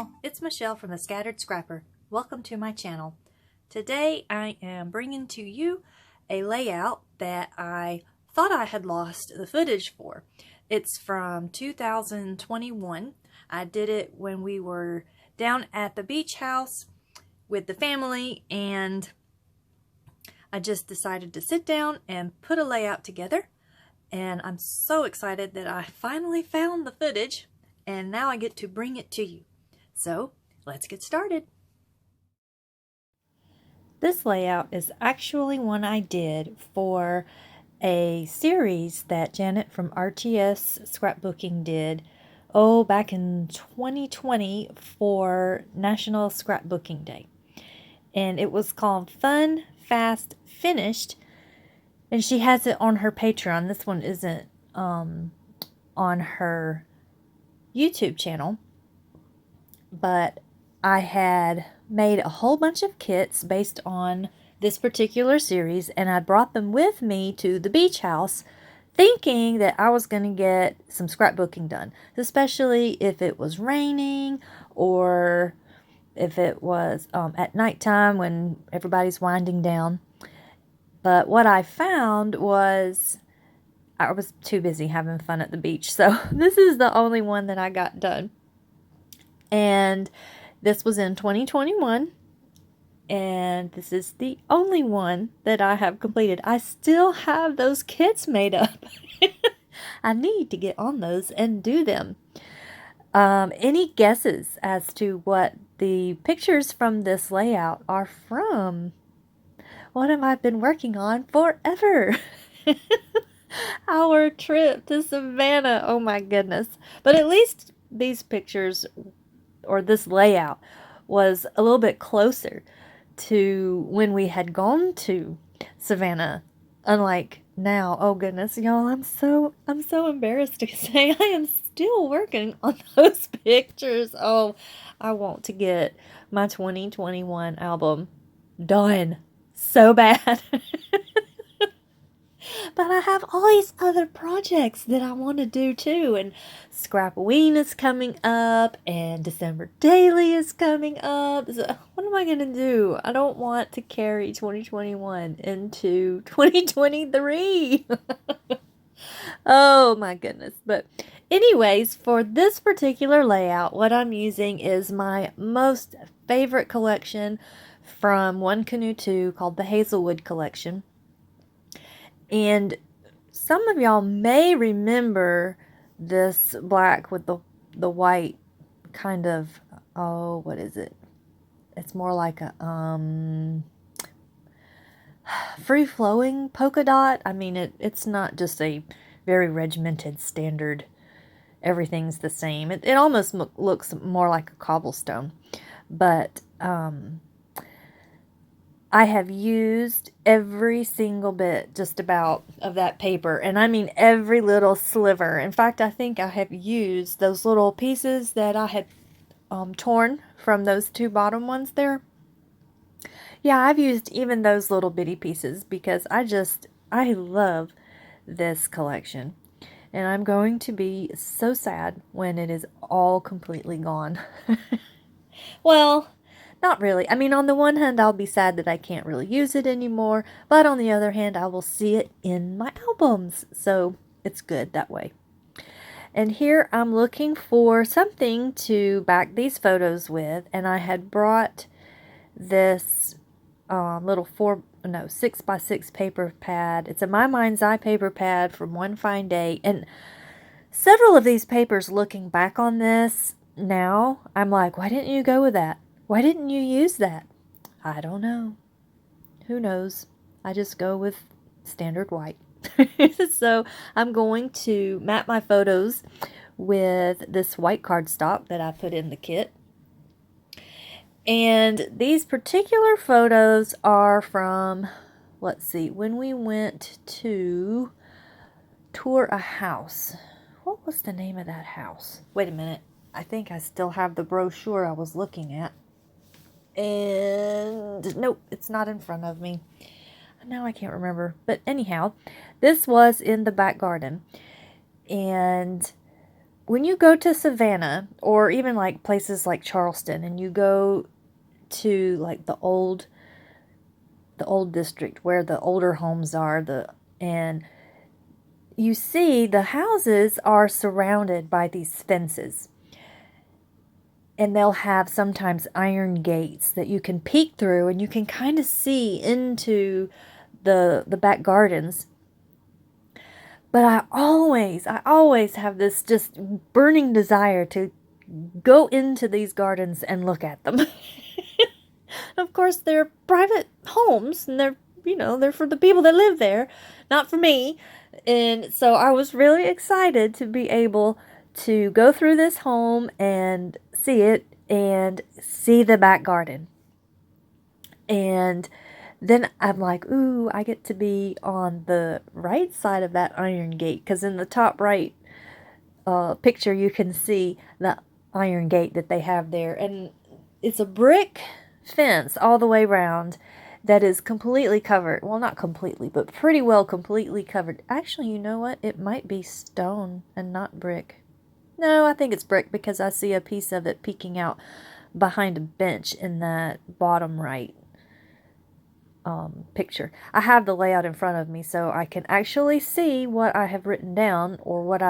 y'all, it's Michelle from the Scattered Scrapper. Welcome to my channel. Today I am bringing to you a layout that I thought I had lost the footage for. It's from 2021. I did it when we were down at the beach house with the family, and I just decided to sit down and put a layout together, and I'm so excited that I finally found the footage and now I get to bring it to you. So let's get started. This layout is actually one I did for a series that Janet from RTS Scrapbooking did, back in 2020 for National Scrapbooking Day. And it was called Fun, Fast, Finished. And she has it on her Patreon. This one isn't on her YouTube channel. But I had made a whole bunch of kits based on this particular series, and I brought them with me to the beach house thinking that I was going to get some scrapbooking done, especially if it was raining or if it was at nighttime when everybody's winding down. But what I found was I was too busy having fun at the beach, so this is the only one that I got done. And this was in 2021, and this is the only one that I have completed. I still have those kits made up. I need to get on those and do them. Any guesses as to what the pictures from this layout are from? What have I been working on forever? Our trip to Savannah. Oh my goodness. But at least these pictures, or this layout, was a little bit closer to when we had gone to Savannah. Unlike now, oh goodness, y'all, I'm so embarrassed to say I am still working on those pictures. Oh, I want to get my 2021 album done so bad. But I have all these other projects that I want to do too. And Scrapoween is coming up, and December Daily is coming up. So what am I going to do? I don't want to carry 2021 into 2023. Oh my goodness. But anyways, for this particular layout, what I'm using is my most favorite collection from One Canoe 2 called the Hazelwood Collection. And some of y'all may remember this black with the white kind of, what is it? It's more like a free-flowing polka dot. I mean, it's not just a very regimented standard, everything's the same. It almost looks more like a cobblestone. But I have used every single bit, just about, of that paper. And I mean every little sliver. In fact, I think I have used those little pieces that I had torn from those two bottom ones there. Yeah, I've used even those little bitty pieces because I love this collection. And I'm going to be so sad when it is all completely gone. Well, not really. I mean, on the one hand, I'll be sad that I can't really use it anymore, but on the other hand, I will see it in my albums, so it's good that way. And here I'm looking for something to back these photos with, and I had brought this little 6x6 paper pad. It's a My Mind's Eye paper pad from One Fine Day, and several of these papers, looking back on this now, I'm like, why didn't you go with that? Why didn't you use that? I don't know. Who knows? I just go with standard white. So I'm going to map my photos with this white cardstock that I put in the kit. And these particular photos are from, let's see, when we went to tour a house. What was the name of that house? Wait a minute. I think I still have the brochure I was looking at. And nope, it's not in front of me. Now I can't remember. But anyhow, this was in the back garden. And when you go to Savannah, or even like places like Charleston, and you go to like the old district where the older homes are, and you see the houses are surrounded by these fences. And they'll have sometimes iron gates that you can peek through, and you can kind of see into the back gardens. But I always have this just burning desire to go into these gardens and look at them. Of course, they're private homes, and they're for the people that live there, not for me. And so I was really excited to be able to go through this home and see it and see the back garden. And then I'm like, ooh, I get to be on the right side of that iron gate, because in the top right picture you can see the iron gate that they have there. And it's a brick fence all the way around that is completely covered. Well, not completely, but pretty well completely covered. Actually, you know what? It might be stone and not brick. No, I think it's brick, because I see a piece of it peeking out behind a bench in that bottom right picture. I have the layout in front of me, so I can actually see what I have written down, or what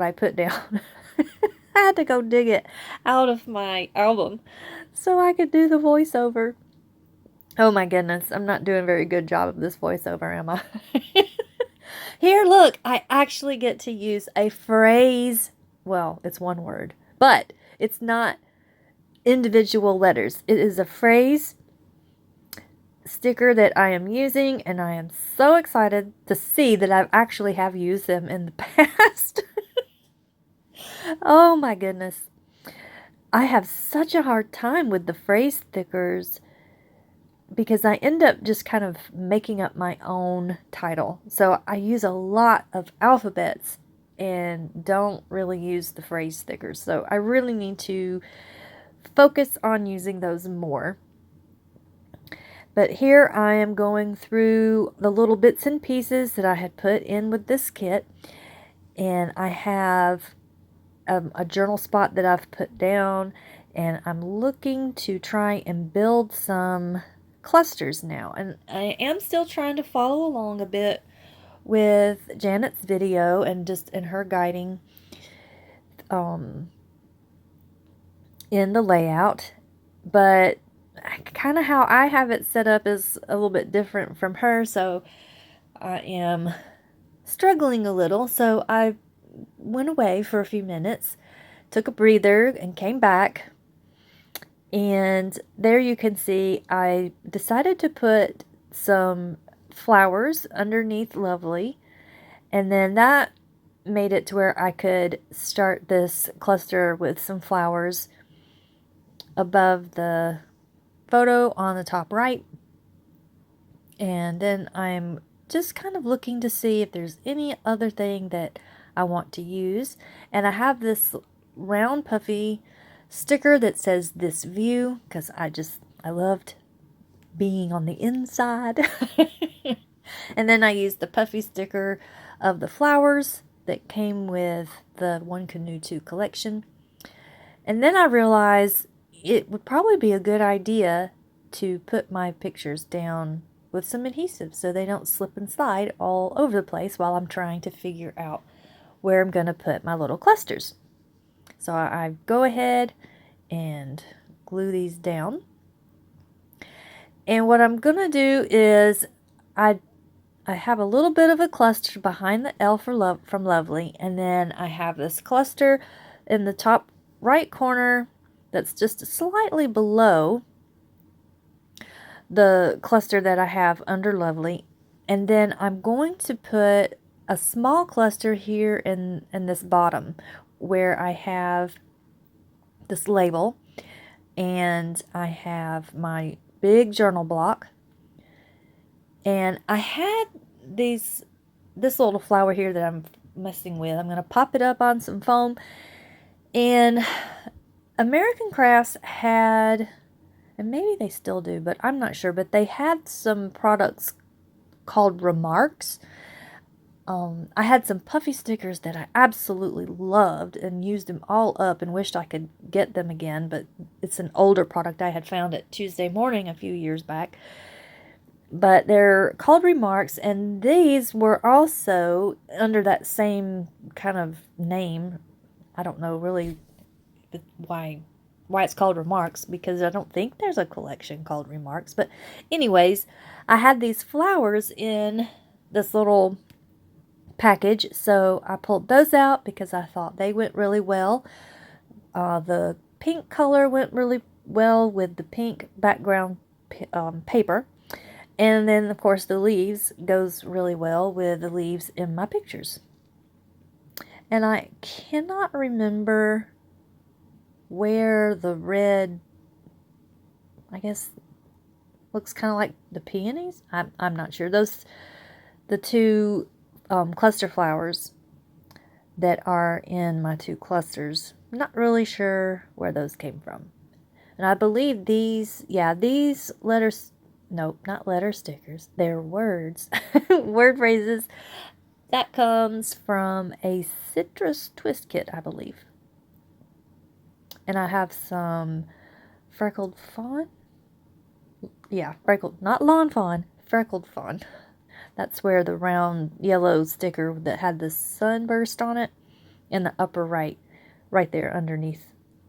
I put down. I had to go dig it out of my album so I could do the voiceover. Oh my goodness, I'm not doing a very good job of this voiceover, am I? Here, look, I actually get to use a phrase. Well, it's one word, but it's not individual letters. It is a phrase sticker that I am using, and I am so excited to see that I actually have used them in the past. Oh my goodness. I have such a hard time with the phrase stickers, because I end up just kind of making up my own title. So I use a lot of alphabets and don't really use the phrase stickers. So I really need to focus on using those more. But here I am going through the little bits and pieces that I had put in with this kit. And I have a journal spot that I've put down. And I'm looking to try and build some clusters now. And I am still trying to follow along a bit with Janet's video and just in her guiding in the layout. But kind of how I have it set up is a little bit different from her, so I am struggling a little. So I went away for a few minutes, took a breather, and came back. And there you can see I decided to put some flowers underneath Lovely, and then that made it to where I could start this cluster with some flowers above the photo on the top right. And then I'm just kind of looking to see if there's any other thing that I want to use. And I have this round puffy sticker that says "This View," because I loved being on the inside. And then I used the puffy sticker of the flowers that came with the One Canoe 2 collection. And then I realized it would probably be a good idea to put my pictures down with some adhesive so they don't slip and slide all over the place while I'm trying to figure out where I'm going to put my little clusters. So I go ahead and glue these down. And what I'm going to do is I have a little bit of a cluster behind the L from Lovely, and then I have this cluster in the top right corner that's just slightly below the cluster that I have under Lovely. And then I'm going to put a small cluster here in this bottom where I have this label, and I have my big journal block, and I had this little flower here that I'm messing with. I'm going to pop it up on some foam, and American Crafts had, and maybe they still do, but I'm not sure, but they had some products called Remarks. I had some puffy stickers that I absolutely loved and used them all up and wished I could get them again, but it's an older product I had found at Tuesday Morning a few years back. But they're called Remarks, and these were also under that same kind of name. I don't know really why it's called Remarks, because I don't think there's a collection called Remarks. But anyways, I had these flowers in this little package, so I pulled those out because I thought they went really well. The pink color went really well with the pink background paper. And then, of course, the leaves goes really well with the leaves in my pictures. And I cannot remember where the red, I guess, looks kind of like the peonies. I'm not sure. The two cluster flowers that are in my two clusters, I'm not really sure where those came from. And I believe these letters, nope, not letter stickers, they're words, word phrases. That comes from a citrus twist kit, I believe. And I have some freckled fawn. Yeah, freckled, not lawn fawn, freckled fawn. That's where the round yellow sticker that had the sunburst on it in the upper right there underneath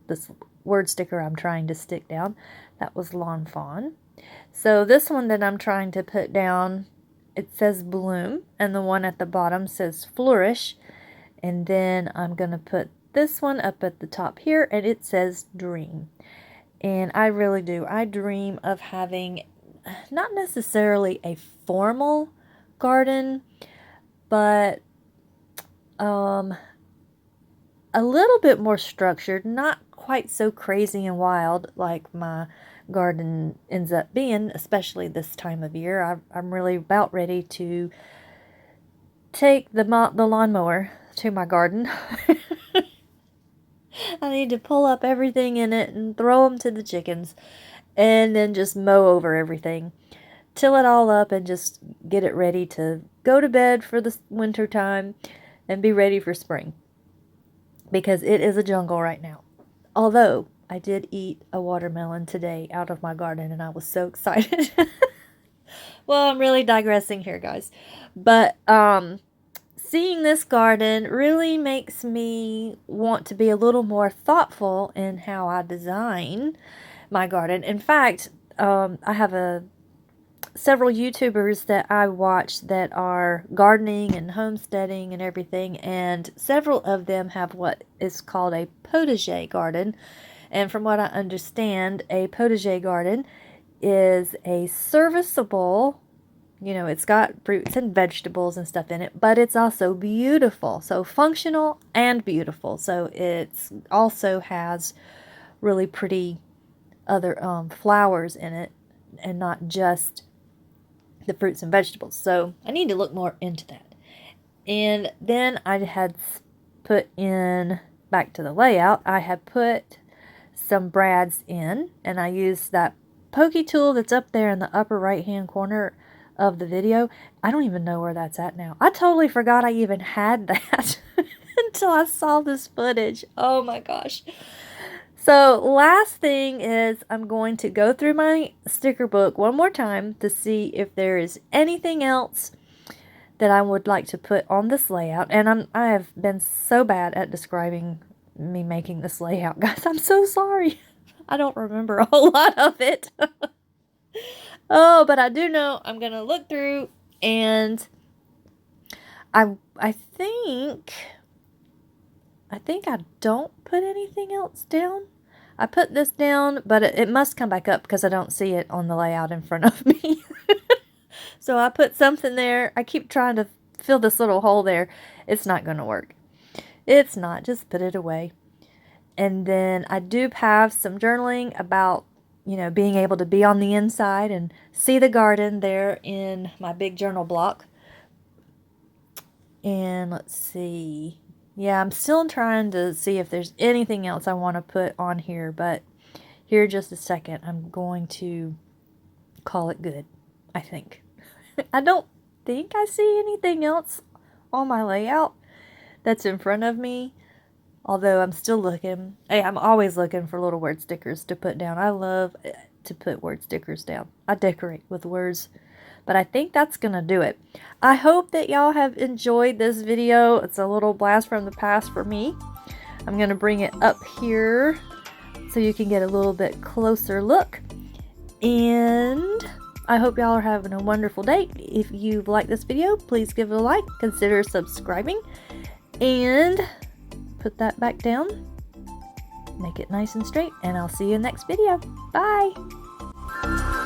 this word sticker I'm trying to stick down. That was lawn fawn. So this one that I'm trying to put down, it says bloom, and the one at the bottom says flourish. And then I'm going to put this one up at the top here, and it says dream. And I really do. I dream of having not necessarily a formal garden, but a little bit more structured, not quite so crazy and wild like my garden ends up being, especially this time of year. I'm really about ready to take the lawnmower to my garden. I need to pull up everything in it and throw them to the chickens, and then just mow over everything, till it all up, and just get it ready to go to bed for the winter time and be ready for spring, because it is a jungle right now. Although I did eat a watermelon today out of my garden, and I was so excited. Well, I'm really digressing here, guys. But seeing this garden really makes me want to be a little more thoughtful in how I design my garden. In fact, I have several YouTubers that I watch that are gardening and homesteading and everything, and several of them have what is called a potager garden. And from what I understand, a potager garden is a serviceable, it's got fruits and vegetables and stuff in it, but it's also beautiful. So functional and beautiful. So it's also has really pretty other flowers in it, and not just the fruits and vegetables. So I need to look more into that. And then I had put in, back to the layout, I had put some brads in, and I used that pokey tool that's up there in the upper right hand corner of the video. I don't even know where that's at now. I totally forgot I even had that until I saw this footage. Oh my gosh. So last thing is, I'm going to go through my sticker book one more time to see if there is anything else that I would like to put on this layout. And I have been so bad at describing me making this layout, guys. I'm so sorry. I don't remember a whole lot of it. Oh, but I do know I'm going to look through, and I think I don't put anything else down. I put this down, but it must come back up because I don't see it on the layout in front of me. So I put something there. I keep trying to fill this little hole there. It's not going to work. It's not. Just put it away. And then I do have some journaling about, being able to be on the inside and see the garden there in my big journal block. And let's see. Yeah, I'm still trying to see if there's anything else I want to put on here, but here just a second, I'm going to call it good, I think. I don't think I see anything else on my layout that's in front of me. Although I'm still looking. Hey, I'm always looking for little word stickers to put down. I love to put word stickers down. I decorate with words. But I think that's going to do it. I hope that y'all have enjoyed this video. It's a little blast from the past for me. I'm going to bring it up here so you can get a little bit closer look. And I hope y'all are having a wonderful day. If you've liked this video, please give it a like. Consider subscribing. And put that back down. Make it nice and straight. And I'll see you in the next video. Bye!